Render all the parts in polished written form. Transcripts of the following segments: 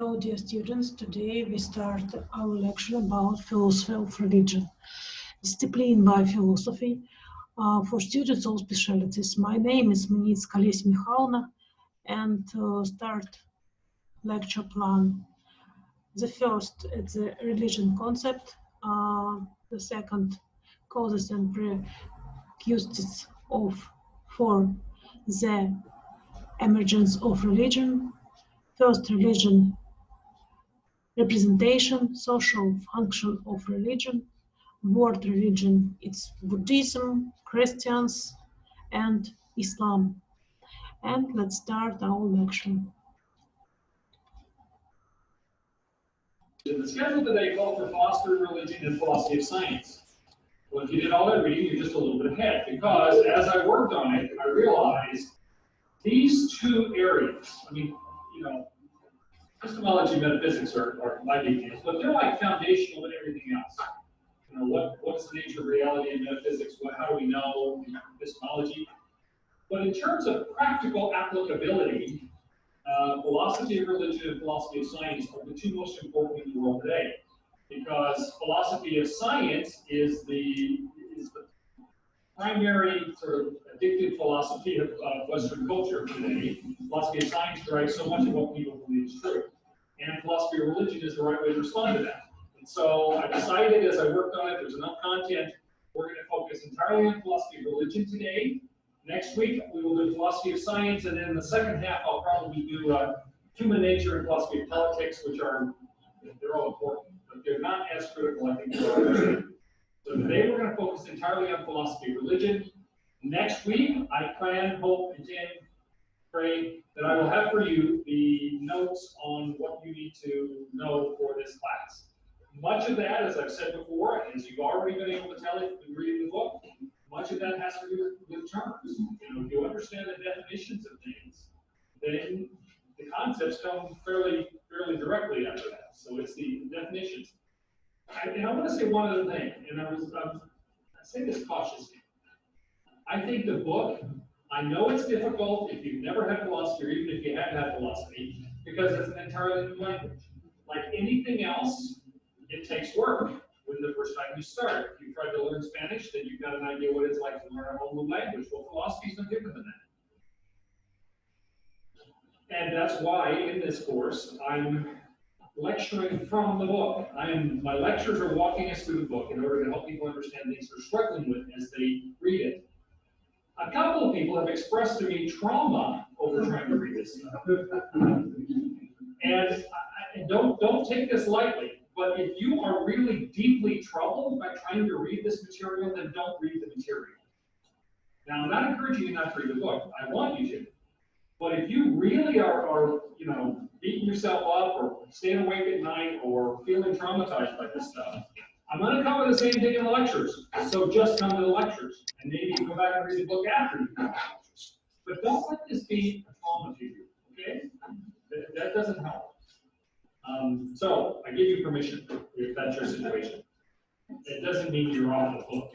Hello, dear students. Today we start our lecture about philosophy of religion, discipline by philosophy for students of specialties. My name is Minitska Olesya Mikhailовna, and start lecture plan. The first is the religion concept. The second, causes and prerequisites for the emergence of religion. First, religion representation, social function of religion, word religion, it's Buddhism, Christians, and Islam. And let's start our lecture. The schedule today called for philosophy of religion and philosophy of science. Well, if you did all that reading, you're just a little bit ahead, because as I worked on it, I realized these two areas, epistemology and metaphysics are my details, but they're like foundational to everything else. What's the nature of reality and metaphysics? How do we know epistemology? But in terms of practical applicability, philosophy of religion and philosophy of science are the two most important in the world today, because philosophy of science is the primary sort of addictive philosophy of Western culture today. Philosophy of science drives so much of what people believe is true, and philosophy of religion is the right way to respond to that. And so I decided, as I worked on it, there's enough content. We're going to focus entirely on philosophy of religion today. Next week, we will do philosophy of science, and then in the second half, I'll probably do human nature and philosophy of politics, which they're all important, but they're not as critical, I think. So today, we're going to focus entirely on philosophy of religion. Next week, I plan, hope, intend, pray that I will have for you the notes on what you need to know for this class. Much of that, as I've said before, as you've already been able to tell if you've been reading the book, much of that has to do with terms. If you understand the definitions of things, then the concepts come fairly directly after that. So it's the definitions. And I want to say one other thing, and I say this cautiously. I think the book, I know it's difficult if you've never had philosophy, or even if you haven't had philosophy, because it's an entirely new language. Like anything else, it takes work when the first time you start. If you tried to learn Spanish, then you've got an idea what it's like to learn a whole new language. Well, philosophy is no different than that. And that's why in this course, I'm lecturing from the book. My lectures are walking us through the book in order to help people understand things they're struggling with as they read it. A couple of people have expressed to me trauma over trying to read this stuff. And don't take this lightly. But if you are really deeply troubled by trying to read this material, then don't read the material. Now, I'm not encouraging you not to read the book. I want you to. But if you really are beating yourself up or staying awake at night or feeling traumatized by this stuff, I'm going to cover the same thing in the lectures. So just come to the lectures. And maybe you go back and read the book after you come to the lectures. But don't let this be a trauma to you, okay? That doesn't help. So I give you permission if that's your situation. It doesn't mean you're off the book.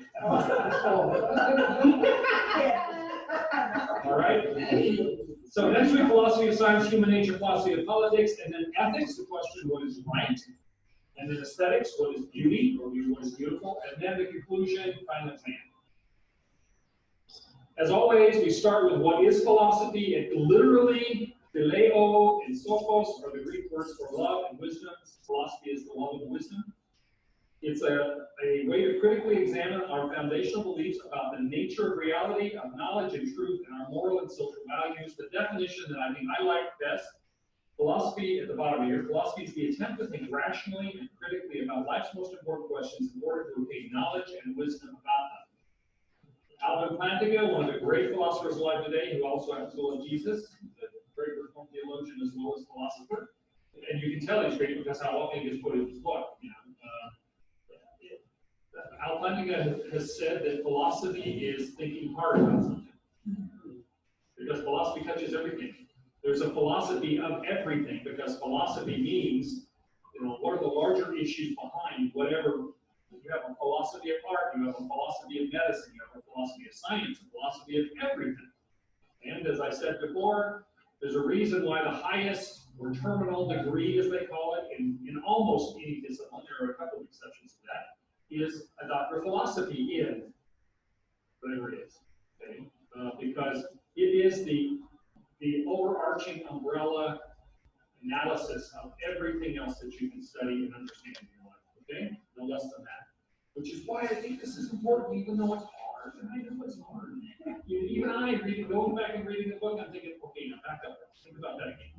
All right? So next week, philosophy of science, human nature, philosophy of politics, and then ethics, the question, what is right? And then aesthetics, what is beauty, or what is beautiful? And then the conclusion, final plan. As always, we start with what is philosophy. It literally, phileo and sophos are the Greek words for love and wisdom. Philosophy is the love of wisdom. It's a way to critically examine our foundational beliefs about the nature of reality, of knowledge and truth, and our moral and social values. The definition that I think I like best, philosophy at the bottom of here, philosophy is the attempt to think rationally and critically about life's most important questions in order to obtain knowledge and wisdom about them. Alvin Plantinga, one of the great philosophers alive today, who also happens to love Jesus, a great Reformed theologian as well as philosopher. And you can tell he's great because how often he gets put in his book. Al Plantinga has said that philosophy is thinking hard about something. Because philosophy touches everything. There's a philosophy of everything, because philosophy means, what are the larger issues behind whatever. You have a philosophy of art, you have a philosophy of medicine, you have a philosophy of science, a philosophy of everything. And as I said before, there's a reason why the highest or terminal degree, as they call it, in almost any discipline, there are a couple of exceptions to that, is a doctor of philosophy in whatever it is. Okay? Because it is the overarching umbrella analysis of everything else that you can study and understand in your life. Okay? No less than that. Which is why I think this is important, even though it's hard. And I know it's hard. Even I, going back and reading the book, I'm thinking, okay, now back up. Think about that again.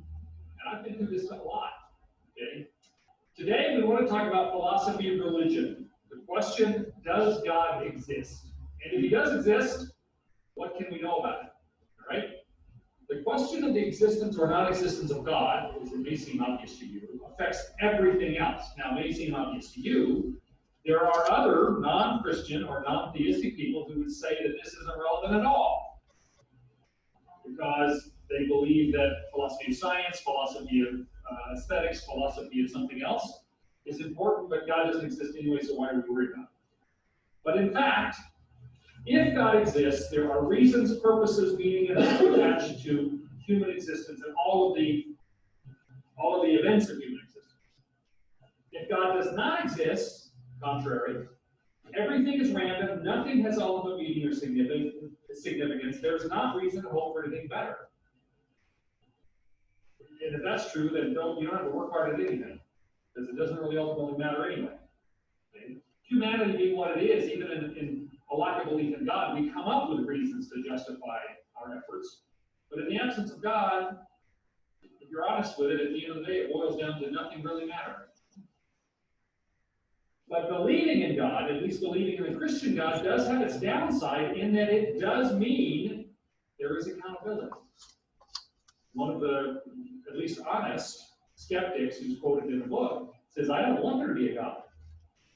And I've been through this a lot. Okay? Today, we want to talk about philosophy of religion. The question, does God exist? And if he does exist, what can we know about it? All right? The question of the existence or non-existence of God, as it may seem obvious to you, affects everything else. Now, it may seem obvious to you. There are other non-Christian or non-theistic people who would say that this isn't relevant at all, because they believe that philosophy of science, philosophy of aesthetics, philosophy of something else is important, but God doesn't exist anyway, so why are we worried about it? But in fact, if God exists, there are reasons, purposes, meaning, and attached to human existence and all of the events of human existence. If God does not exist, contrary, everything is random, nothing has ultimate meaning or significance, there's not reason to hope for anything better. And if that's true, then you don't have to work hard at anything, because it doesn't really ultimately matter anyway. Okay? Humanity being what it is, even in a lack of belief in God, we come up with reasons to justify our efforts. But in the absence of God, if you're honest with it, at the end of the day, it boils down to nothing really mattering. But believing in God, at least believing in the Christian God, does have its downside in that it does mean there is accountability. One of the, at least honest, skeptics who's quoted in the book says, I don't want there to be a God.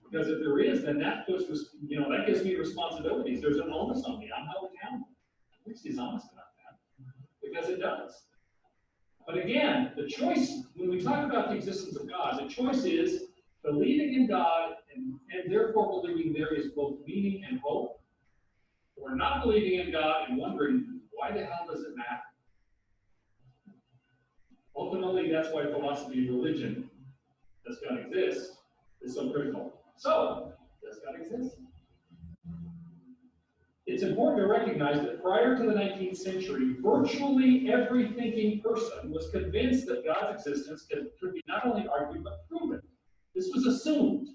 Because if there is, then that puts, that gives me responsibilities. There's an onus on me. I'm held accountable. At least he's honest about that. Because it does. But again, the choice, when we talk about the existence of God, the choice is believing in God and therefore believing there is both meaning and hope, or not believing in God and wondering, why the hell does it matter? Ultimately, that's why philosophy of religion, does God exist, is so critical. So, does God exist? It's important to recognize that prior to the 19th century, virtually every thinking person was convinced that God's existence could be not only argued but proven. This was assumed.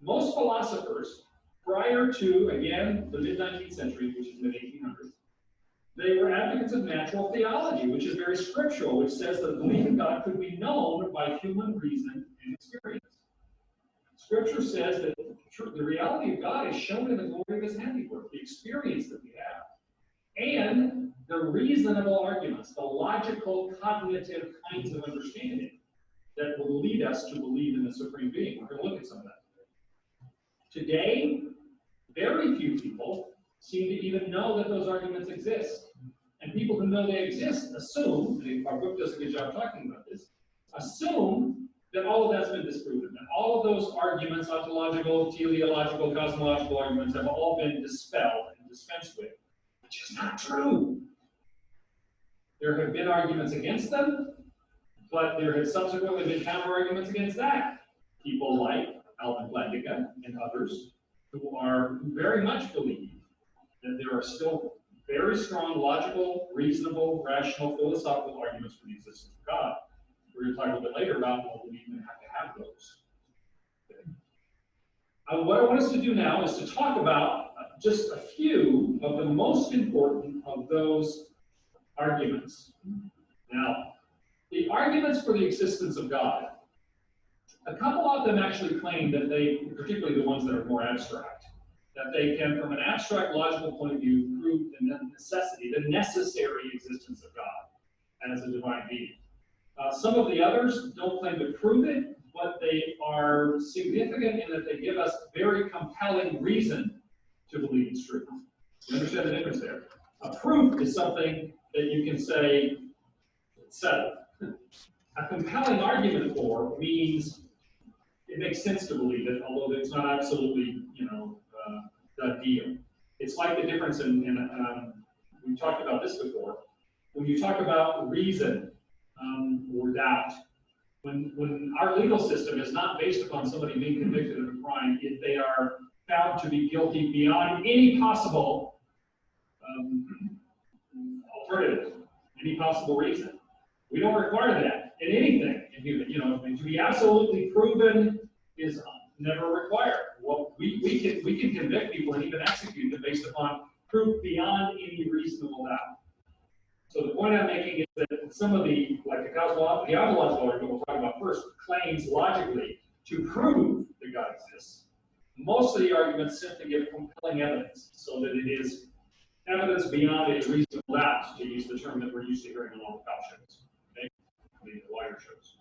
Most philosophers, prior to, again, the mid-19th century, which is mid-1800s, they were advocates of natural theology, which is very scriptural, which says that belief in God could be known by human reason and experience. Scripture says that the reality of God is shown in the glory of his handiwork, the experience that we have, and the reasonable arguments, the logical, cognitive kinds of understanding that will lead us to believe in the supreme being. We're going to look at some of that today. Very few people seem to even know that those arguments exist. And people who know they exist assume, and our book does a good job talking about this, assume that all of that's been disproven, that all of those arguments, ontological, teleological, cosmological arguments, have all been dispelled and dispensed with, which is not true. There have been arguments against them, but there have subsequently been counter-arguments against that. People like Alvin Plantinga and others who very much believe that there are still very strong, logical, reasonable, rational, philosophical arguments for the existence of God. We're going to talk a little bit later about what we even have to have those. Okay. What I want us to do now is to talk about just a few of the most important of those arguments. Now, the arguments for the existence of God, a couple of them actually claim that particularly the ones that are more abstract, that they can, from an abstract logical point of view, prove the necessary existence of God as a divine being. Some of the others don't claim to prove it, but they are significant in that they give us very compelling reason to believe it's true. You understand the difference there? A proof is something that you can say, it's settled. A compelling argument for means it makes sense to believe it, although it's not absolutely, done deal. It's like the difference in we talked about this before. When you talk about reason or doubt. When our legal system is not based upon somebody being convicted of a crime if they are found to be guilty beyond any possible alternative, any possible reason. We don't require that in anything. To be absolutely proven is never required. Well, we can convict people and even execute them based upon proof beyond any reasonable doubt. So the point I'm making is that some of the ontological argument we'll talk about first, claims logically to prove that God exists. Most of the arguments simply give compelling evidence, so that it is evidence beyond a reasonable doubt, to use the term that we're used to hearing in all the cop shows. Okay? I mean, the lawyer shows.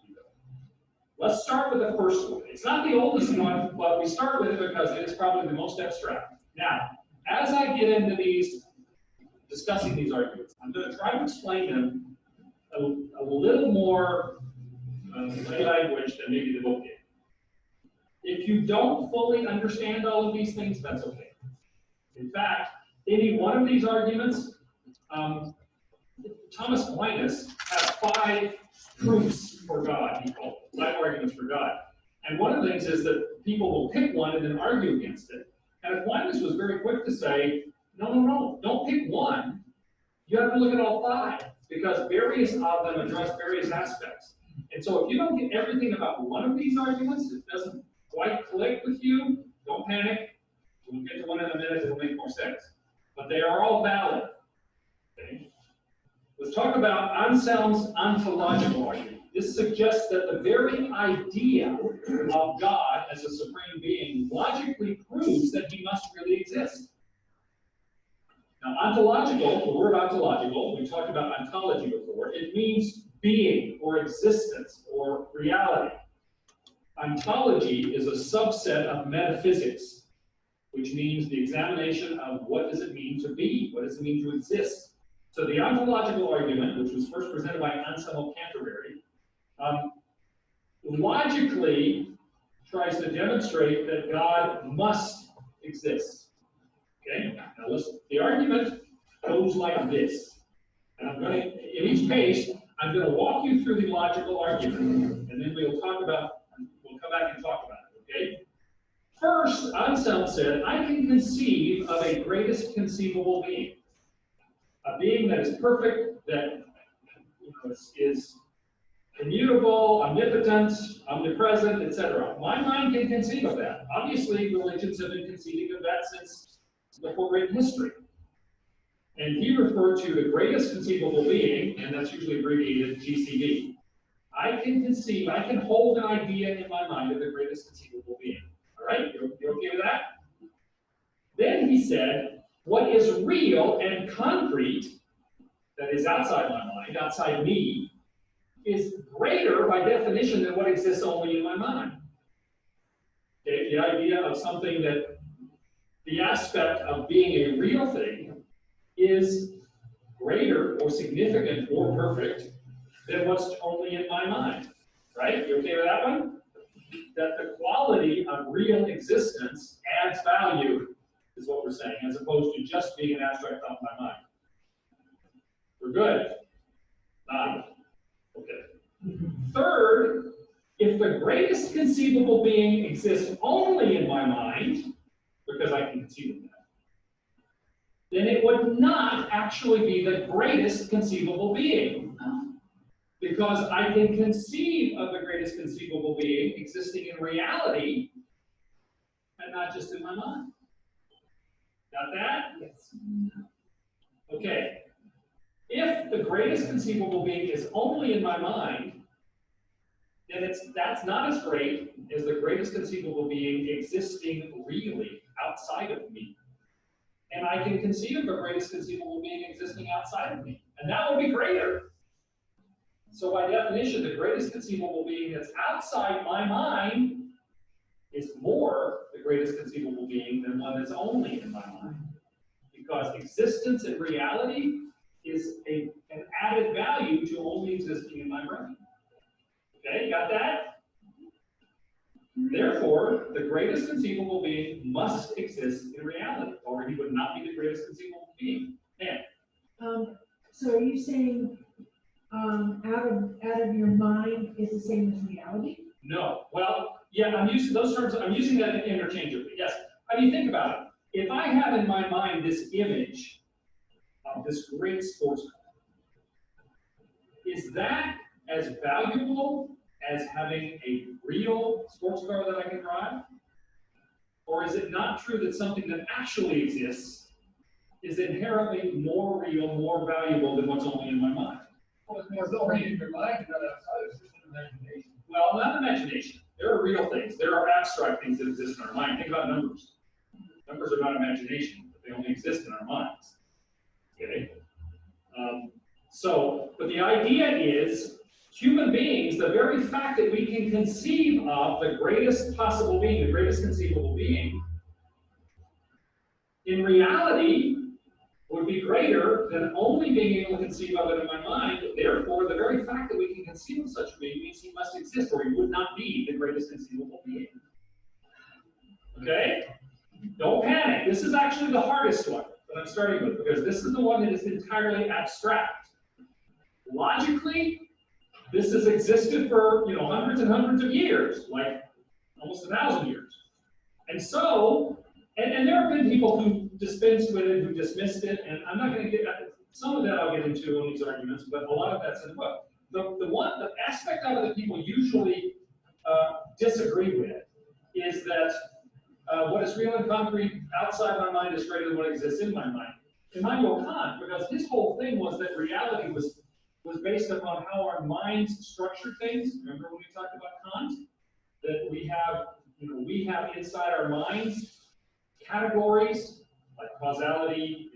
Let's start with the first one. It's not the oldest one, but we start with it because it is probably the most abstract. Now, as I get into discussing these arguments, I'm going to try to explain them a little more plain language than maybe the book did. If you don't fully understand all of these things, that's okay. In fact, any one of these arguments, Thomas Aquinas has 5 proofs for God, he called it, 5 arguments for God. And one of the things is that people will pick one and then argue against it. And Aquinas was very quick to say, no, don't pick one. You have to look at all 5, because various of them address various aspects. And so if you don't get everything about one of these arguments, it doesn't quite click with you, don't panic. We'll get to one in a minute, it'll make more sense. But they are all valid. Okay? Let's talk about Anselm's ontological argument. This suggests that the very idea of God as a supreme being logically proves that he must really exist. Now, ontological, the word ontological, we talked about ontology before, it means being or existence or reality. Ontology is a subset of metaphysics, which means the examination of what does it mean to be, what does it mean to exist. So the ontological argument, which was first presented by Anselm of Canterbury, logically tries to demonstrate that God must exist. Okay? Now listen, the argument goes like this. And I'm going to, in each case, I'm going to walk you through the logical argument, and then we'll come back and talk about it, okay? First, Anselm said, I can conceive of a greatest conceivable being. A being that is perfect, that is immutable, omnipotent, omnipresent, etc. My mind can conceive of that. Obviously, religions have been conceiving of that since before written history. And he referred to the greatest conceivable being, and that's usually abbreviated GCB. I can hold an idea in my mind of the greatest conceivable being. All right, you okay with that? Then he said, what is real and concrete, that is outside my mind, outside me, is greater by definition than what exists only in my mind. Okay, the idea of something that the aspect of being a real thing is greater or significant or perfect than what's only in my mind. Right? You okay with that one? That the quality of real existence adds value, is what we're saying, as opposed to just being an abstract thought in my mind. We're good? Okay. Third, if the greatest conceivable being exists only in my mind, because I can conceive of that, then it would not actually be the greatest conceivable being. Because I can conceive of the greatest conceivable being existing in reality and not just in my mind. Got that? Yes. Okay. If the greatest conceivable being is only in my mind, then that's not as great as the greatest conceivable being existing really outside of me. And I can conceive of the greatest conceivable being existing outside of me. And that will be greater. So by definition, the greatest conceivable being that's outside my mind is more the greatest conceivable being than one that's only in my mind. Because existence in reality is an added value to only existing in my brain. Okay, got that? Therefore, the greatest conceivable being must exist in reality, or he would not be the greatest conceivable being. Man. So are you saying out of your mind is the same as reality? No. Well, yeah, I'm using those terms, I'm using that interchangeably, yes. I mean, think about it. If I have in my mind this image of this great sports car, is that as valuable as having a real sports car that I can drive? Or is it not true that something that actually exists is inherently more real, more valuable than what's only in my mind? Well, it's only in your mind, not outside, it's just an imagination. Well, not imagination. There are real things. There are abstract things that exist in our mind. Think about numbers. Numbers are not imagination, but they only exist in our minds. Okay? But the idea is, human beings, the very fact that we can conceive of the greatest possible being, the greatest conceivable being, in reality, would be greater than only being able to conceive of it in my mind. Therefore, the very fact that we can conceive of such a being means he must exist, or he would not be the greatest conceivable being. Okay? Don't panic. This is actually the hardest one that I'm starting with, because this is the one that is entirely abstract. Logically, this has existed for hundreds and hundreds of years, like almost 1,000 years. And so, and there have been people who dispensed with it, who dismissed it, and I'm not going to get some of that I'll get into in these arguments, but a lot of that's in the book. The aspect of it that people usually disagree with is that what is real and concrete outside my mind is greater than what exists in my mind. Immanuel Kant, because his whole thing was that reality was based upon how our minds structure things. Remember when we talked about Kant? That we have inside our minds categories like causality,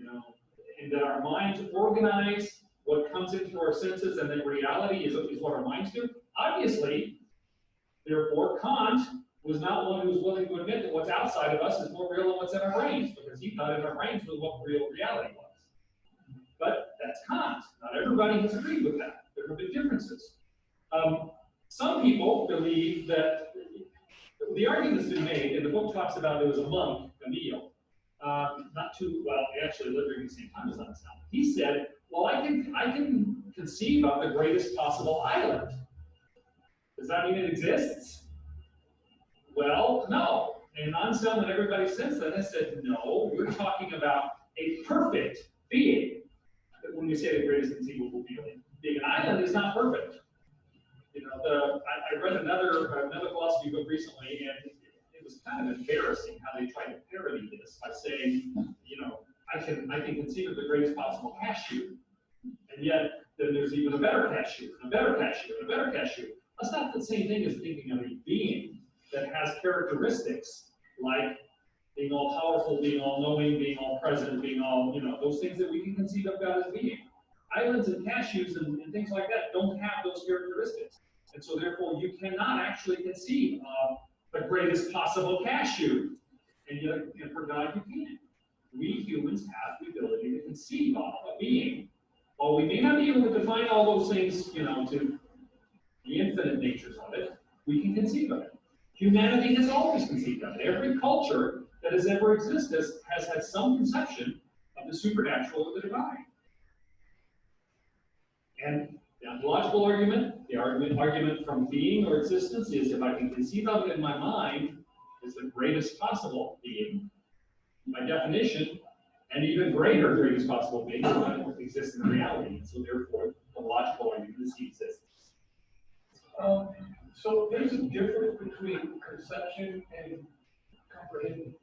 and that our minds organize what comes into our senses, and then reality is what our minds do. Obviously, therefore, Kant was not one who was willing to admit that what's outside of us is more real than what's in our brains, because he thought in our brains was what real reality was. But that's Kant. Not everybody has agreed with that. There have been differences. Some people believe that the argument that's been made, and the book talks about, there was a monk, Camille, he actually lived during the same time as Einstein. He said, well, I can conceive of the greatest possible island. Does that mean it exists? Well, no. And Einstein and everybody since then has said, no, we're talking about a perfect being. When we say the greatest conceivable being, an island is not perfect. I read another philosophy book recently, and it was kind of embarrassing how they tried to parody this by saying, I can conceive of the greatest possible cashew, and yet then there's even a better cashew, and a better cashew, and a better cashew. That's not the same thing as thinking of a being that has characteristics like being all powerful, being all knowing, being all present, being all, those things that we can conceive of God as being. Islands and cashews and things like that don't have those characteristics. And so therefore you cannot actually conceive of the greatest possible cashew. And yet, for God you can. We humans have the ability to conceive of a being. While we may not be able to define all those things, to the infinite natures of it, we can conceive of it. Humanity has always conceived of it. Every culture that has ever existed has had some conception of the supernatural or the divine. And the ontological argument, the argument from being or existence is if I can conceive of it in my mind as the greatest possible being, by definition, an even greatest possible being will exist in reality. So therefore, the logical argument is he exists. So there's a difference between conception and comprehension.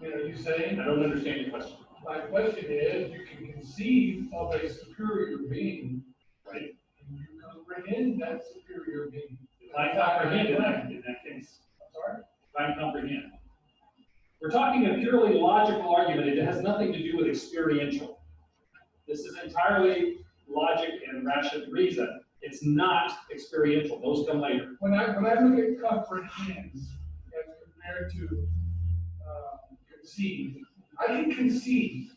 You saying? I don't understand your question. My question is, you can conceive of a superior being, right? And you comprehend that superior being. Define comprehend in that case. I'm sorry? Define comprehend. We're talking a purely logical argument. It has nothing to do with experiential. This is entirely logic and rational reason. It's not experiential. Those come later. When I look at comprehend as compared to conceive, I can conceive,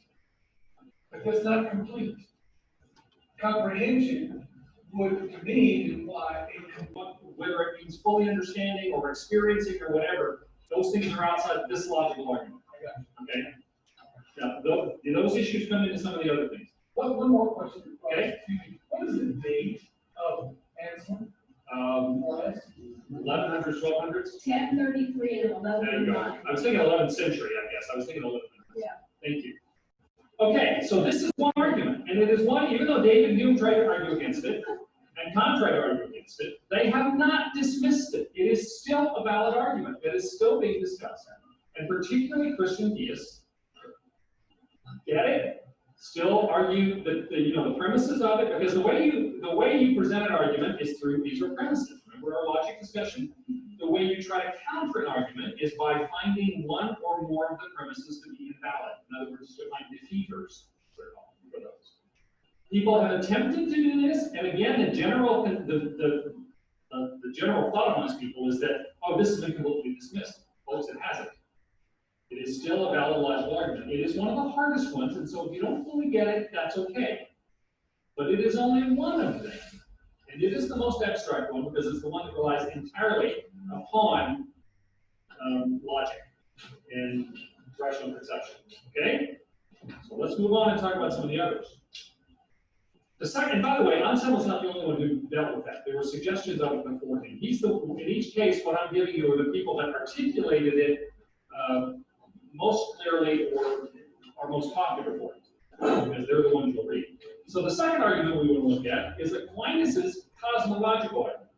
but that's not complete. Comprehension would, to me, imply whether it means fully understanding or experiencing or whatever, those things are outside this logical argument. Okay? Now, those issues come into some of the other things. One more question. Okay. What is the date of Anselm, more or less? 1100s, 1200s? 1033 and There you go. 1109. I was thinking 11th century, I guess. I was thinking 1100s. Yeah. Thank you. Okay, so this is one argument, and it is one, even though David and Hume tried to argue against it, and Kant tried to argue against it, they have not dismissed it. It is still a valid argument that is still being discussed. And particularly Christian theists get it, still argue the premises of it, because the way you present an argument is through these are premises. Remember our logic discussion? The way you try to counter an argument is by finding one or more of the premises to be invalid. In other words, to find defeaters for those. People have attempted to do this, and again, the general thought amongst people is that, oh, this has been completely dismissed. Folks, it hasn't. It is still a valid logical argument. It is one of the hardest ones, and so if you don't fully get it, that's okay. But it is only one of them. And it is the most abstract one because it's the one that relies entirely upon logic and rational perception. Okay? So let's move on and talk about some of the others. The second, by the way, Anselm is not the only one who dealt with that. There were suggestions of it before him. In each case, what I'm giving you are the people that articulated it most clearly or are most popular for it, because they're the ones you'll read. So the second argument we want to look at is Aquinas' cosmological argument.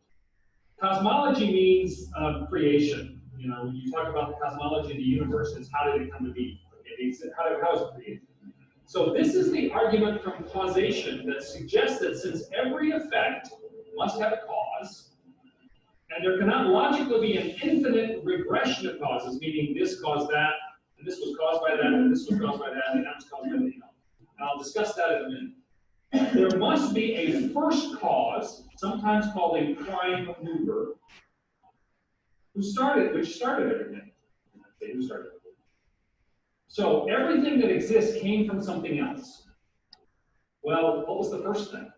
Cosmology means creation. You know, when you talk about the cosmology of the universe, it's how did it come to be? Okay, how is it created? So this is the argument from causation that suggests that since every effect must have a cause, and there cannot logically be an infinite regression of causes, meaning this caused that, and this was caused by that, and this was caused by that, and that was caused by that. And I'll discuss that in a minute. There must be a first cause, sometimes called a prime mover, which started everything. Okay, who started it? So everything that exists came from something else. Well, what was the first thing?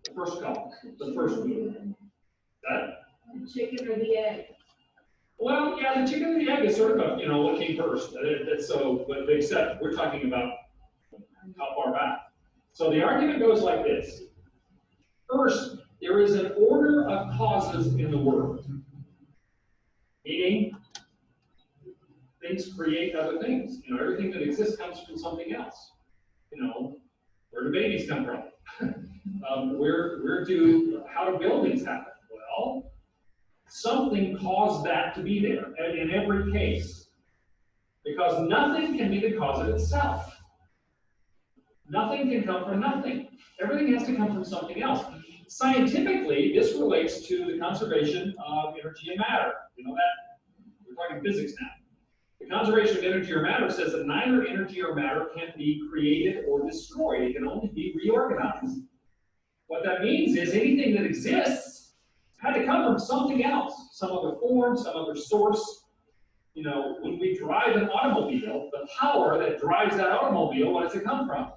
The first cause, the first mover. That? The chicken or the egg? Well, yeah, the chicken and the egg is sort of what came first. That's so, but except we're talking about how far back. So the argument goes like this. First, there is an order of causes in the world. Meaning, things create other things. Everything that exists comes from something else. Where do babies come from? How do buildings happen? Well, something caused that to be there, and in every case. Because nothing can be the cause of itself. Nothing can come from nothing. Everything has to come from something else. Scientifically, this relates to the conservation of energy and matter. You know that? We're talking physics now. The conservation of energy or matter says that neither energy or matter can be created or destroyed. It can only be reorganized. What that means is anything that exists had to come from something else, some other form, some other source. When we drive an automobile, the power that drives that automobile, what does it come from?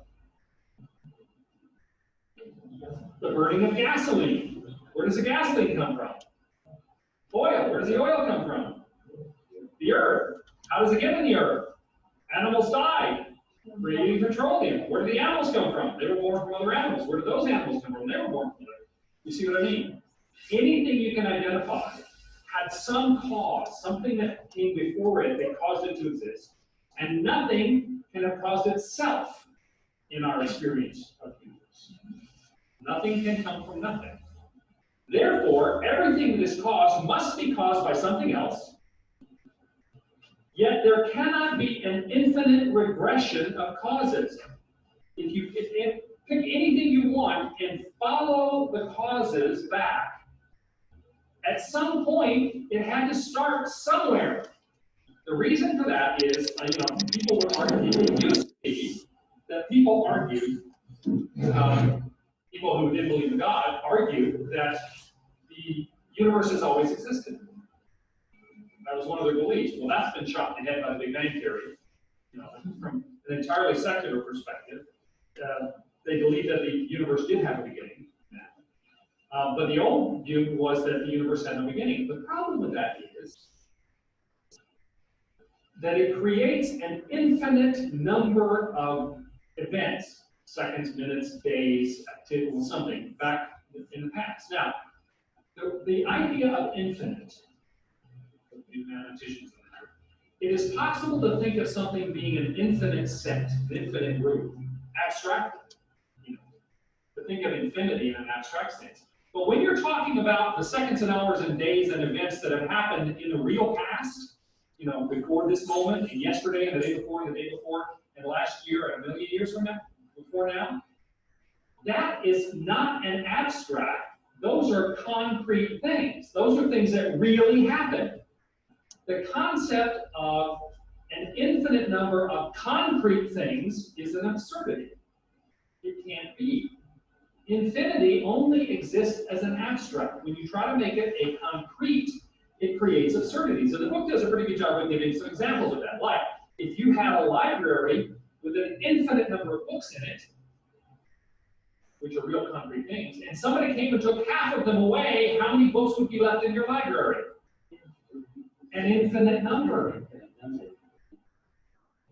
The burning of gasoline. Where does the gasoline come from? Oil. Where does the oil come from? The earth. How does it get in the earth? Animals died, creating petroleum. Where did the animals come from? They were born from other animals. Where did those animals come from? They were born from other. You see what I mean? Anything you can identify had some cause, something that came before it that caused it to exist. And nothing can have caused itself in our experience of the universe. Nothing can come from nothing. Therefore, everything that is caused must be caused by something else. Yet there cannot be an infinite regression of causes. If you pick anything you want and follow the causes back, at some point it had to start somewhere. The reason for that is, people would argue, it used to be that people argued, people who didn't believe in God argued that the universe has always existed. That was one of their beliefs. Well, that's been shot in the head by the Big Bang Theory. From an entirely secular perspective, they believed that the universe did have a beginning. But the old view was that the universe had no beginning. The problem with that is that it creates an infinite number of events, seconds, minutes, days, activity, something back in the past. Now, the idea of infinite, the mathematicians, it is possible to think of something being an infinite set, an infinite group, abstractly. You know, to think of infinity in an abstract sense. But when you're talking about the seconds and hours and days and events that have happened in the real past, you know, before this moment, and yesterday, and the day before, and the day before, and last year, and a million years from now, before now, that is not an abstract. Those are concrete things. Those are things that really happen. The concept of an infinite number of concrete things is an absurdity. It can't be. Infinity only exists as an abstract. When you try to make it a concrete, it creates absurdities. And the book does a pretty good job of giving some examples of that. Like, if you had a library with an infinite number of books in it, which are real concrete things, and somebody came and took half of them away, how many books would be left in your library? An infinite number.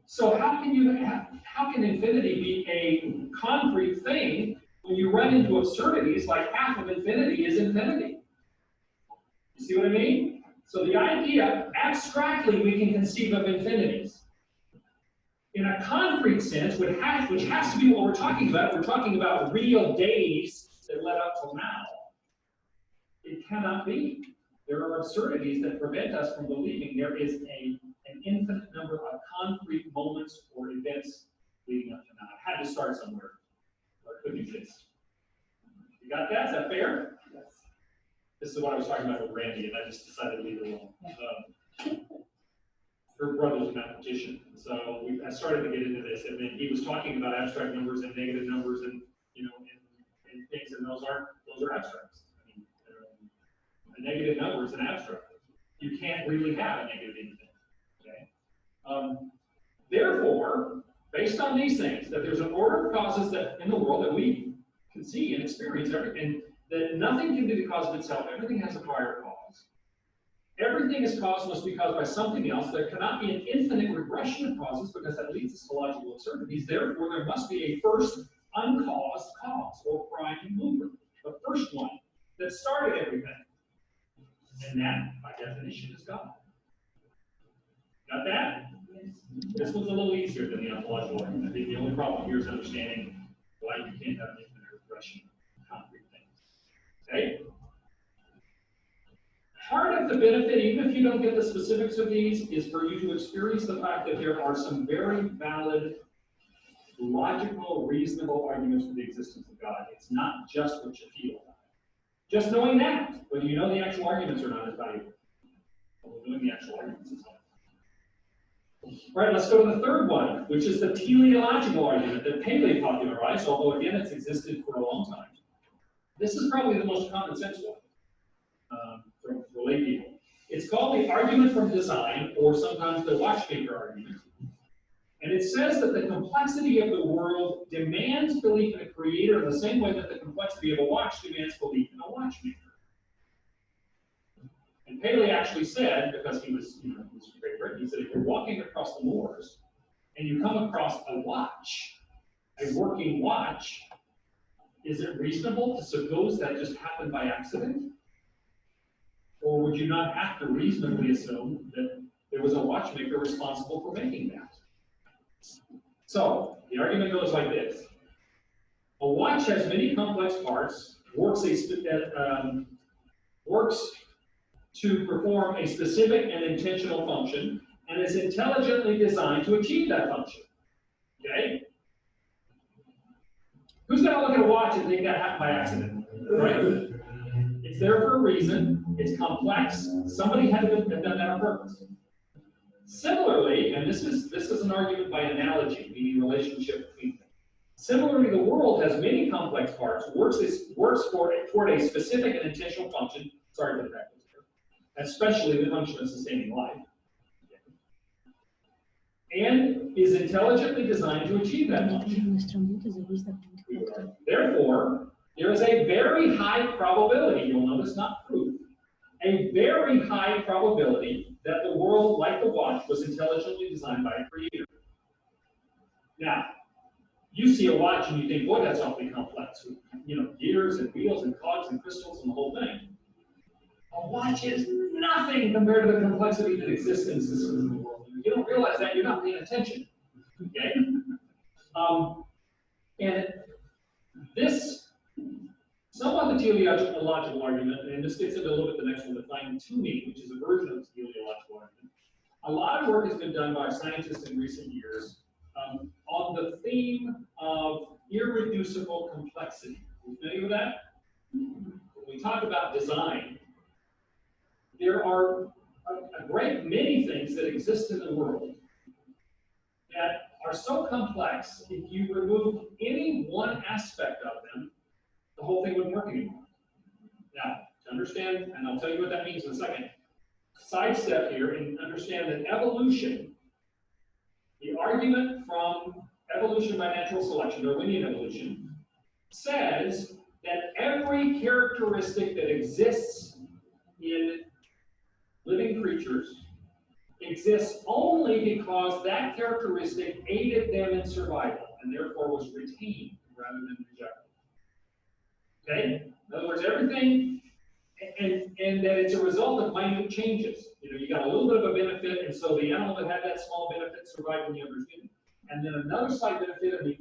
So how can infinity be a concrete thing when you run into absurdities like half of infinity is infinity? You see what I mean? So the idea, abstractly, we can conceive of infinities. In a concrete sense, which has to be what we're talking about real days that led up till now. It cannot be. There are absurdities that prevent us from believing there is an infinite number of concrete moments or events leading up to now. I had to start somewhere, or it couldn't exist. You got that? Is that fair? Yes. This is what I was talking about with Randy, and I just decided to leave it alone. Her brother's a mathematician, so I started to get into this, and then he was talking about abstract numbers and negative numbers, and you know, and things, and those are abstracts. I mean, a negative number is an abstract. You can't really have a negative anything. Okay. Therefore, based on these things, that there's an order of causes that in the world that we can see and experience, and that nothing can be the cause of itself. Everything has a prior cause. Everything is caused must be caused by something else. There cannot be an infinite regression of causes because that leads us to logical absurdities. Therefore, there must be a first uncaused cause or prime mover, the first one that started everything. And that, by definition, is God. Got that? Yes. This one's a little easier than the ontological argument. I think the only problem here is understanding why you can't have an infinite regression of concrete things. Okay? Part of the benefit, even if you don't get the specifics of these, is for you to experience the fact that there are some very valid, logical, reasonable arguments for the existence of God. It's not just what you feel. Just knowing that, whether you know the actual arguments or not, is valuable. Well, knowing the actual arguments is helpful. All right, let's go to the third one, which is the teleological argument that Paley popularized, although again it's existed for a long time. This is probably the most common sense one for lay people. It's called the argument from design, or sometimes the watchmaker argument. And it says that the complexity of the world demands belief in a creator in the same way that the complexity of a watch demands belief in a watchmaker. And Paley actually said, because he was, he was from Great Britain, he said, if you're walking across the moors and you come across a watch, a working watch, is it reasonable to suppose that it just happened by accident? Or would you not have to reasonably assume that there was a watchmaker responsible for making that? So, the argument goes like this. A watch has many complex parts, works to perform a specific and intentional function, and is intelligently designed to achieve that function. Okay? Who's going to look at a watch and think that happened by accident? Right? It's there for a reason. It's complex. Somebody had to have done that on purpose. Similarly, and this is an argument by analogy, meaning relationship between things. Similarly, the world has many complex parts, works toward a specific and intentional function. Sorry for the practice here. Especially the function of sustaining life. And is intelligently designed to achieve that function. Therefore, there is a very high probability, you'll notice not proof, a very high probability that the world, like the watch, was intelligently designed by a creator. Now, You see a watch and you think, boy, that's awfully complex. You know, gears and wheels and cogs and crystals and the whole thing. A watch is nothing compared to the complexity that exists in systems in the world. If you don't realize that, you're not paying attention. Okay? And this, somewhat the teleological argument, and this gets into a little bit the next one, the fine-tuning, which is a version of the teleological argument. A lot of work has been done by scientists in recent years on the theme of irreducible complexity. Are you familiar with that? When we talk about design, there are a great many things that exist in the world that are so complex, if you remove any one aspect of them, the whole thing wouldn't work anymore. Now, to understand, and I'll tell you what that means in a second, sidestep here and understand that evolution, the argument from evolution by natural selection, Darwinian evolution, says that every characteristic that exists in living creatures exists only because that characteristic aided them in survival and therefore was retained rather than rejected. Okay? In other words, everything, and that it's a result of minute changes. You know, you got a little bit of a benefit, and so the animal that had that small benefit survived and the others didn't. And then another slight benefit, and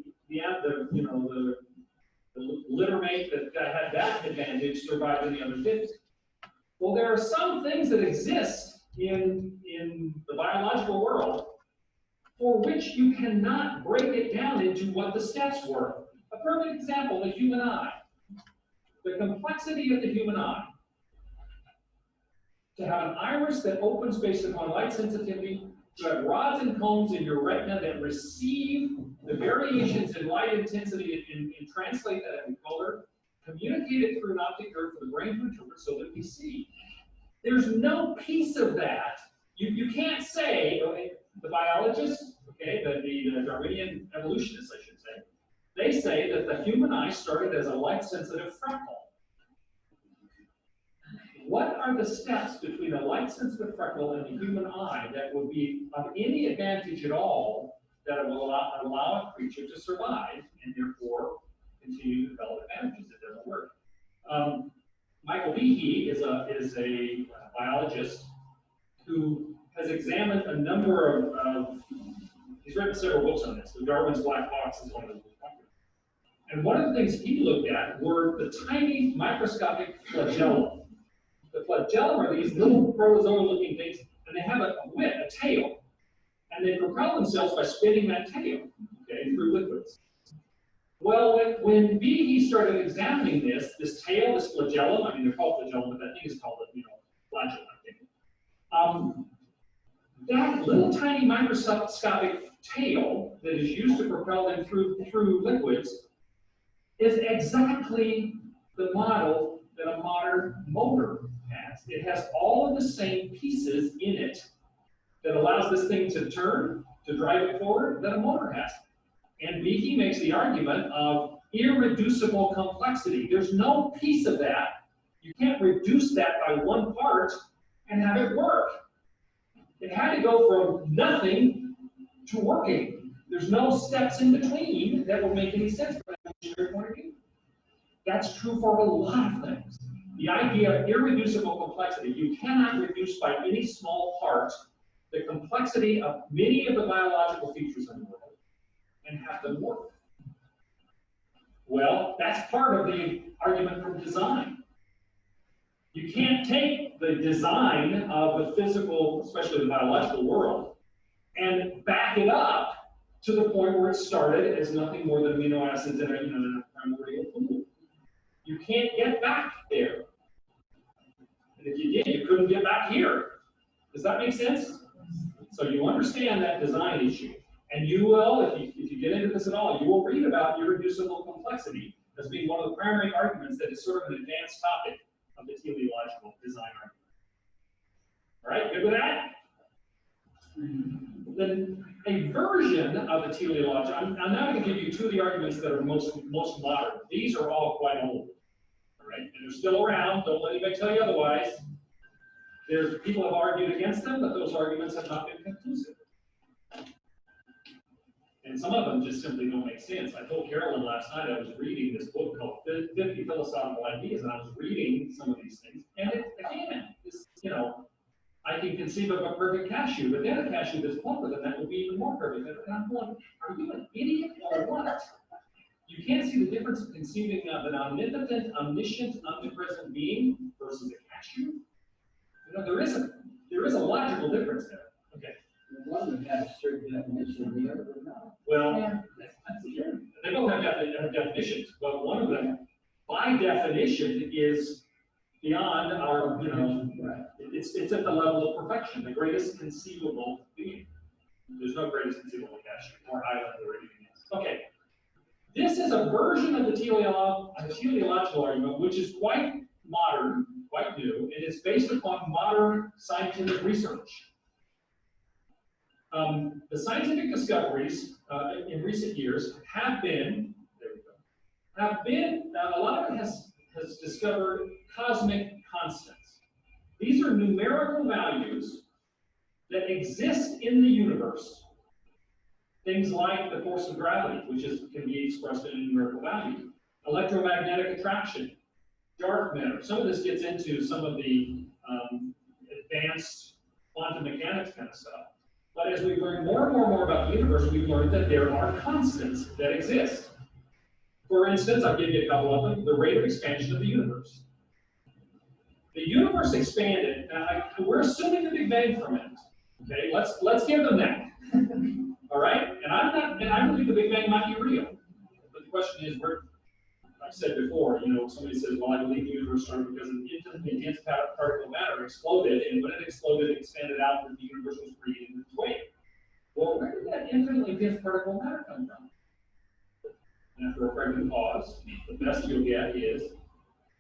the litter mate that had that advantage survived and the others didn't. Well, there are some things that exist in the biological world for which you cannot break it down into what the steps were. A perfect example, the human eye. The complexity of the human eye. To have an iris that opens based upon light sensitivity, to have rods and cones in your retina that receive the variations in light intensity and translate that into color, communicate it through an optic nerve for the brain to interpret so that we see. There's no piece of that. You can't say, okay, the biologists, okay, the Darwinian evolutionists, I should say, they say that the human eye started as a light-sensitive freckle. What are the steps between a light-sensitive freckle and the human eye that would be of any advantage at all that will allow a creature to survive and therefore continue to develop advantages? It doesn't work. Michael Behe is a biologist who has examined a number of he's written several books on this. The Darwin's Black Box is one of the most popular. And one of the things he looked at were the tiny microscopic flagella. The flagellum are these little protozoa-looking things, and they have a tail, and they propel themselves by spinning that tail, okay, through liquids. Well, when Behe started examining this tail, this flagellum, I mean, they're called flagellum, but that thing is called, flagellum, I think. That little tiny microscopic tail that is used to propel them through liquids is exactly the model that a modern motor has. It has all of the same pieces in it that allows this thing to turn, to drive it forward, that a motor has. And Behe makes the argument of irreducible complexity. There's no piece of that. You can't reduce that by one part and have it work. It had to go from nothing to working. There's no steps in between that would make any sense from an engineering point of view. That's true for a lot of things. The idea of irreducible complexity, you cannot reduce by any small part the complexity of many of the biological features in the world and have them work. Well, that's part of the argument from design. You can't take the design of the physical, especially the biological world, and back it up to the point where it started as nothing more than amino acids in a primordial pool. You can't get back there. And if you did, you couldn't get back here. Does that make sense? So you understand that design issue. And you will, if you get into this at all, you will read about irreducible complexity as being one of the primary arguments that is sort of an advanced topic of the teleological design argument. All right, good with that? Then a version of the teleological, I'm now going to give you two of the arguments that are most modern. These are all quite old. All right, and they're still around. Don't let anybody tell you otherwise. People have argued against them, but those arguments have not been conclusive. And some of them just simply don't make sense. I told Carolyn last night I was reading this book called 50 Philosophical Ideas, and I was reading some of these things. And it, again, this, I can conceive of a perfect cashew, but then a cashew that's plumper than that would be even more perfect. And I'm going, are you an idiot or what? You can't see the difference of conceiving of an omnipotent, omniscient, omnipresent being versus a cashew. There is a logical difference there. Okay. One would have a certain definition, the other would not. Well, Yeah. that's true. They both have definitions, but one of them, by definition, is beyond our, Right. it's at the level of perfection, the greatest conceivable being. There's no greatest conceivable cashew or island or anything else. Okay. This is a version of the teleological argument, which is quite modern, quite new, and it's based upon modern scientific research. The scientific discoveries in recent years have been, a lot of it has discovered cosmic constants. These are numerical values that exist in the universe. Things like the force of gravity, which can be expressed in a numerical value, electromagnetic attraction, dark matter. Some of this gets into some of the advanced quantum mechanics kind of stuff. But as we learn more and more about the universe, we've learned that there are constants that exist. For instance, I'll give you a couple of them. The rate of expansion of the universe. The universe expanded. Now, we're assuming the Big Bang for a minute. Okay, let's give them that. All right, and I believe the Big Bang might be real. But the question is, I've said before, somebody says, well, I believe the universe started because an infinitely dense particle of matter exploded, and when it exploded, it expanded out, and the universe was created in this way. Well, where did that infinitely dense particle of matter come from? And after a pregnant pause, the best you'll get is,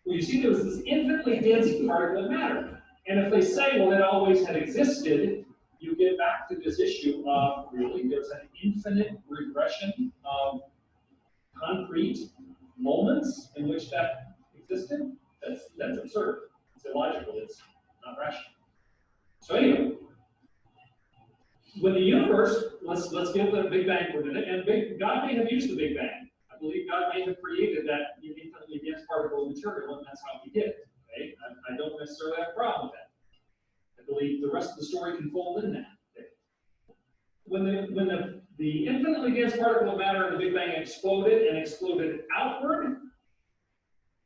well, you see, there was this infinitely dense particle of matter. And if they say, well, it always had existed, you get back to this issue of, really, there's an infinite regression of concrete moments in which that existed? That's absurd. It's illogical. It's not rational. So anyway, when the universe, let's give the Big Bang for a minute, and God may have used the Big Bang. I believe God may have created that infinitely dense particle of material, and that's how He did it. Okay? I don't necessarily have a problem with that. I believe the rest of the story can fold in that. When the infinitely dense particle of matter in the Big Bang exploded and exploded outward,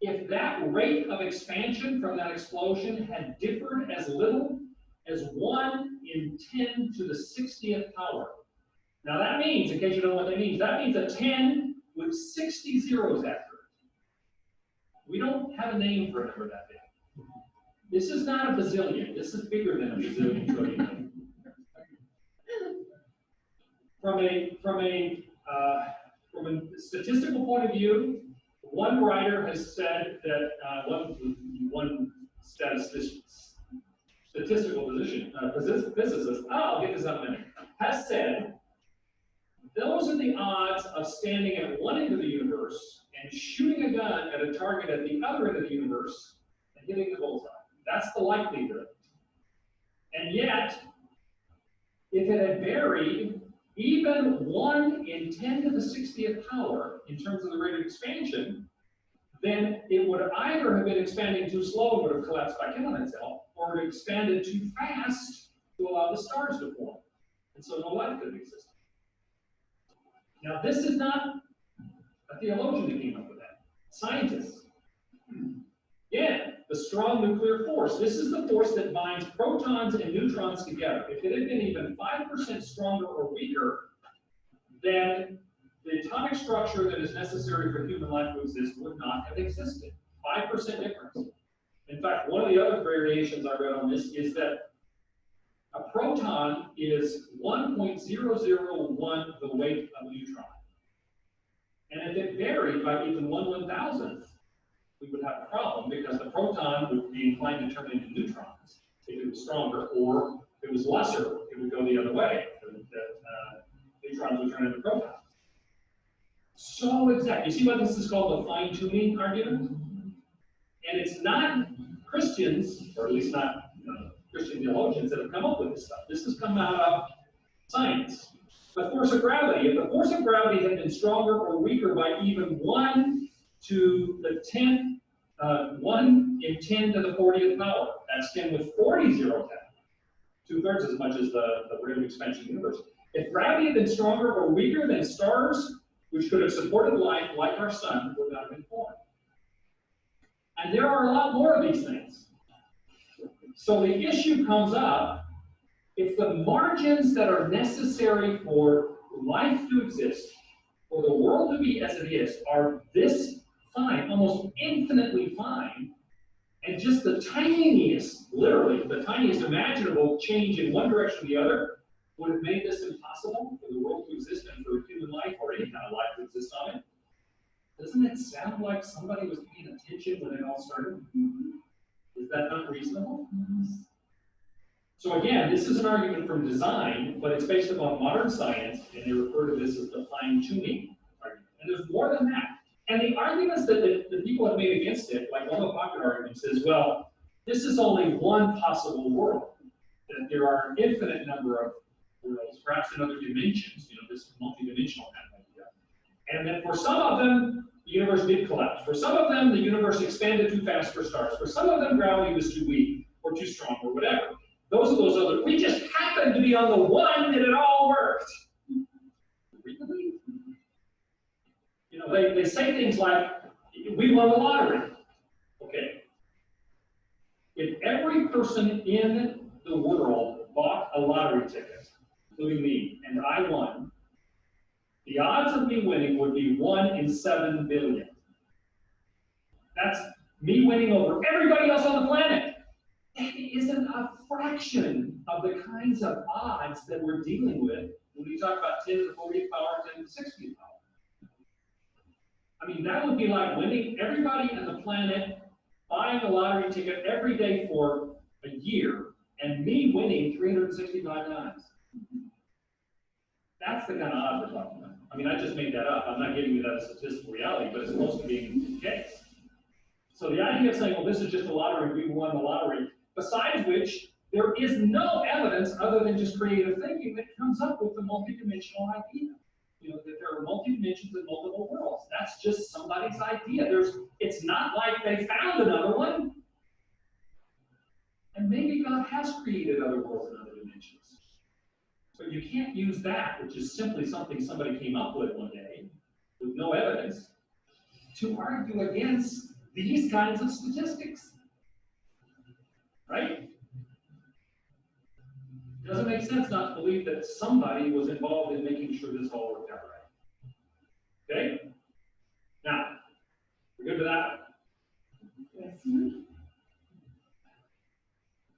if that rate of expansion from that explosion had differed as little as 1 in 10 to the 60th power. Now that means, in case you don't know what that means a 10 with 60 zeros after it. We don't have a name for a number that big. This is not a bazillion. This is bigger than a bazillion trillion. From a statistical point of view, one writer has said that one statistical physicist, I'll get this up in a minute, has said those are the odds of standing at one end of the universe and shooting a gun at a target at the other end of the universe and hitting the bullseye. That's the likelihood. And yet, if it had varied even 1 in 10 to the 60th power in terms of the rate of expansion, then it would either have been expanding too slow and would have collapsed back in on itself, or it expanded too fast to allow the stars to form. And so no life could have existed. Now, this is not a theologian that came up with that. Scientists. Again, the strong nuclear force. This is the force that binds protons and neutrons together. If it had been even 5% stronger or weaker, then the atomic structure that is necessary for human life to exist would not have existed. 5% difference. In fact, one of the other variations I read on this is that a proton is 1.001 the weight of a neutron. And if it varied by even 1/1000th, we would have a problem because the proton would be inclined to turn into neutrons if it was stronger, or if it was lesser, it would go the other way. Neutrons would turn into protons. So exact. You see why this is called the fine-tuning argument? And it's not Christians, or at least not Christian theologians, that have come up with this stuff. This has come out of science. the force of gravity. If the force of gravity had been stronger or weaker by even 1 to the 10th, 1 in 10 to the 40th power, that's 10 with 40 zero tens, 2/3 as much as the rate of expansion of the universe. If gravity had been stronger or weaker than stars, which could have supported life like our sun, would not have been formed. And there are a lot more of these things. So the issue comes up, if the margins that are necessary for life to exist, for the world to be as it is, are this fine, almost infinitely fine, and just the tiniest, literally, the tiniest imaginable change in one direction or the other would have made this impossible for the world to exist and for human life or any kind of life to exist on it. Doesn't it sound like somebody was paying attention when it all started? Is that not reasonable? So again, this is an argument from design, but it's based upon modern science, and they refer to this as the fine-tuning argument. And there's more than that. And the arguments that the people have made against it, like one of the popular arguments is, well, this is only one possible world, that there are an infinite number of worlds, perhaps in other dimensions, this multidimensional kind of idea. And then for some of them, the universe did collapse. For some of them, the universe expanded too fast for stars. For some of them, gravity was too weak or too strong or whatever. Those are those other. We just happened to be on the one that it all worked. Really? They say things like, we won the lottery. Okay. If every person in the world bought a lottery ticket, including me, and I won, the odds of me winning would be 1 in 7 billion. That's me winning over everybody else on the planet. That isn't a fraction of the kinds of odds that we're dealing with when we talk about 10 to the 40th power, 10 to the 60th power. I mean, that would be like winning everybody on the planet, buying a lottery ticket every day for a year, and me winning 365 times. That's the kind of odds we're talking about. I mean, I just made that up. I'm not giving you that as statistical reality, but it's close to being the case. So the idea of saying, well, this is just a lottery, we won the lottery, besides which there is no evidence other than just creative thinking that comes up with the multidimensional idea. That there are multi-dimensions and multiple worlds. That's just somebody's idea. It's not like they found another one. And maybe God has created other worlds and other dimensions. But you can't use that, which is simply something somebody came up with one day, with no evidence, to argue against these kinds of statistics. Right? It doesn't make sense not to believe that somebody was involved in making sure this all worked out right. Okay? Now, we're good with that? Yes.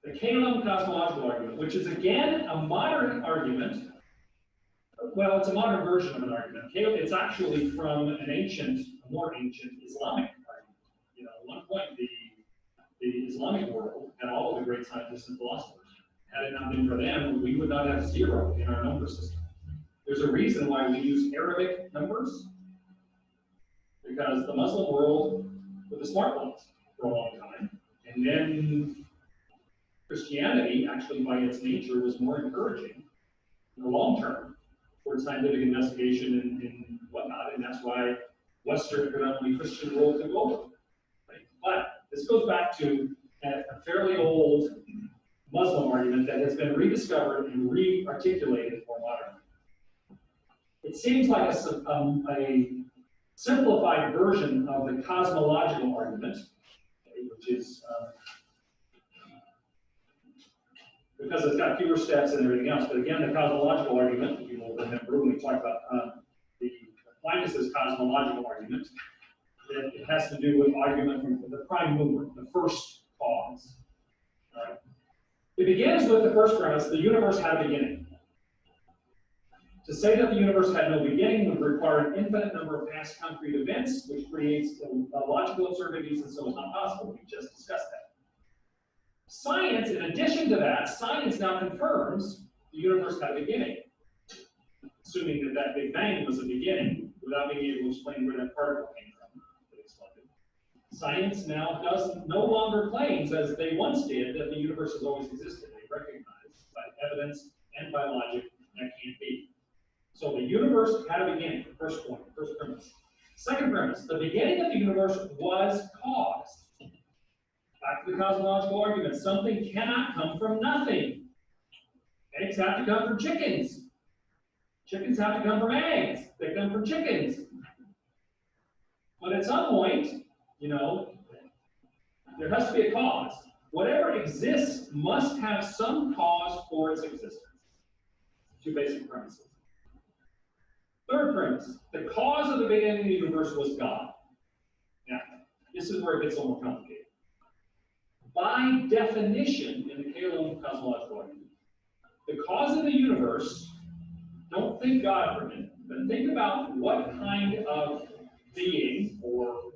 The Calum cosmological argument, which is again a modern argument. Well, it's a modern version of an argument. It's actually from a more ancient Islamic argument. At one point, the Islamic world had all of the great scientists and philosophers. Had it not been for them, we would not have 0 in our number system. There's a reason why we use Arabic numbers, because the Muslim world with the smartphones for a long time, and then Christianity, actually by its nature, was more encouraging in the long term toward scientific investigation and whatnot, and that's why Western predominantly Christian world took over. Right? But this goes back to a fairly old Muslim argument that has been rediscovered and re-articulated more modernly. It seems like a simplified version of the cosmological argument, which is because it's got fewer steps and everything else. But again, the cosmological argument, you will remember when we talked about the Aquinas' cosmological argument, that it has to do with argument from the prime mover, the first cause. All right. It begins with the first premise: the universe had a beginning. To say that the universe had no beginning would require an infinite number of past concrete events, which creates logical absurdities, and so is not possible. We just discussed that. Science, in addition to that, science now confirms the universe had a beginning, assuming that that Big Bang was a beginning, without being able to explain where that particle came from that exploded. Science now no longer claims, as they once did, that the universe has always existed. They recognize by evidence and by logic that can't be. So the universe had a beginning, first point, first premise. Second premise, the beginning of the universe was caused. Back to the cosmological argument, something cannot come from nothing. Eggs have to come from chickens. Chickens have to come from eggs. They come from chickens. But at some point, there has to be a cause. Whatever exists must have some cause for its existence. Two basic premises. Third premise, the cause of the beginning of the universe was God. Now, this is where it gets a little more complicated. By definition, in the Kalam cosmological argument, the cause of the universe, don't think God for a minute, but think about what kind of being, or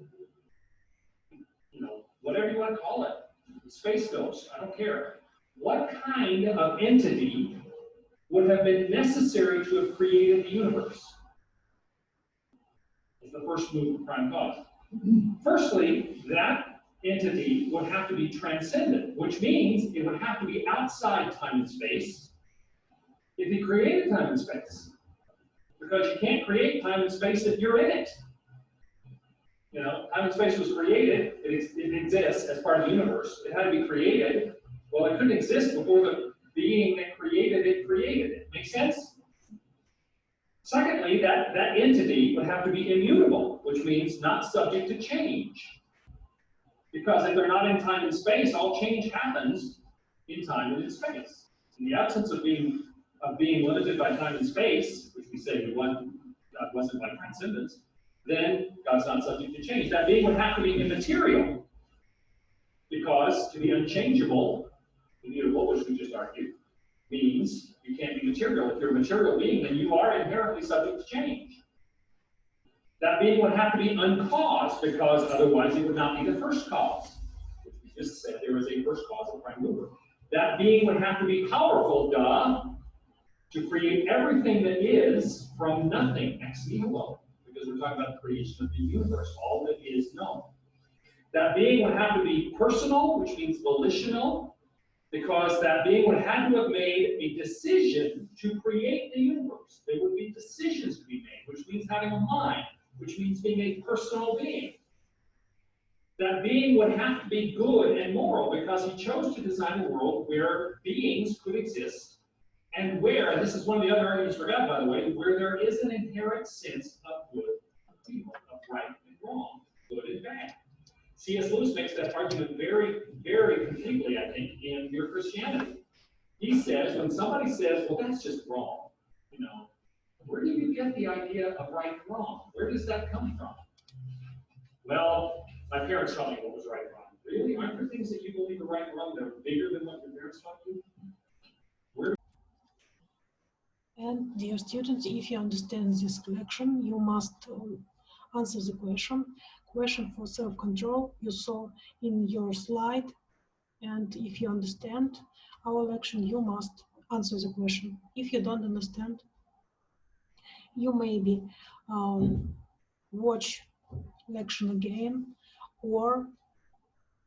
whatever you want to call it, space ghost, I don't care. What kind of entity would have been necessary to have created the universe? Is the first move of prime cause. Firstly, that entity would have to be transcendent, which means it would have to be outside time and space if he created time and space. Because you can't create time and space if you're in it. Time and space was created, it exists as part of the universe. It had to be created. Well, it couldn't exist before the being that created it. Make sense? Secondly, that entity would have to be immutable, which means not subject to change. Because if they're not in time and space, all change happens in time and in space. In the absence of being limited by time and space, which we say God wasn't by transcendence, then God's not subject to change. That being would have to be immaterial, because to be unchangeable, immutable, which we just argued, means you can't be material. If you're a material being, then you are inherently subject to change. That being would have to be uncaused, because otherwise it would not be the first cause. Which we just said there was a first cause of prime mover. That being would have to be powerful, to create everything that is from nothing, ex nihilo, because we're talking about the creation of the universe, all that is known. That being would have to be personal, which means volitional, because that being would have to have made a decision to create the universe. There would be decisions to be made, which means having a mind, which means being a personal being. That being would have to be good and moral, because he chose to design a world where beings could exist, and where, and this is one of the other arguments for God, by the way, where there is an inherent sense of good and evil, of right and wrong, good and bad. C.S. Lewis makes that argument very, very completely, I think, in Mere Christianity. He says, when somebody says, well, that's just wrong, where do you get the idea of right and wrong? Where does that come from? Well, my parents taught me what was right and wrong. Really? Aren't there things that you believe are right and wrong that are bigger than what your parents taught you? And dear students, if you understand this collection, you must answer the question. Question for self-control you saw in your slide. And if you understand our lection, you must answer the question. If you don't understand, you maybe watch lection again, or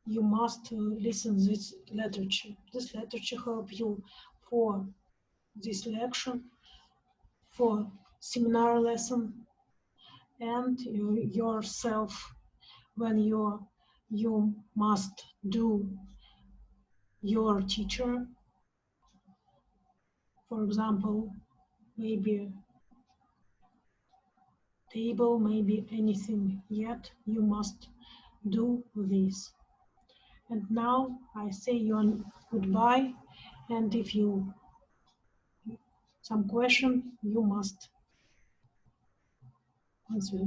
you must listen this literature. This literature help you for this lection, for seminar lesson, and yourself when you must do your teacher. For example, maybe table, maybe anything yet, you must do this. And now I say you goodbye, and if you some question, you must answer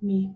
me.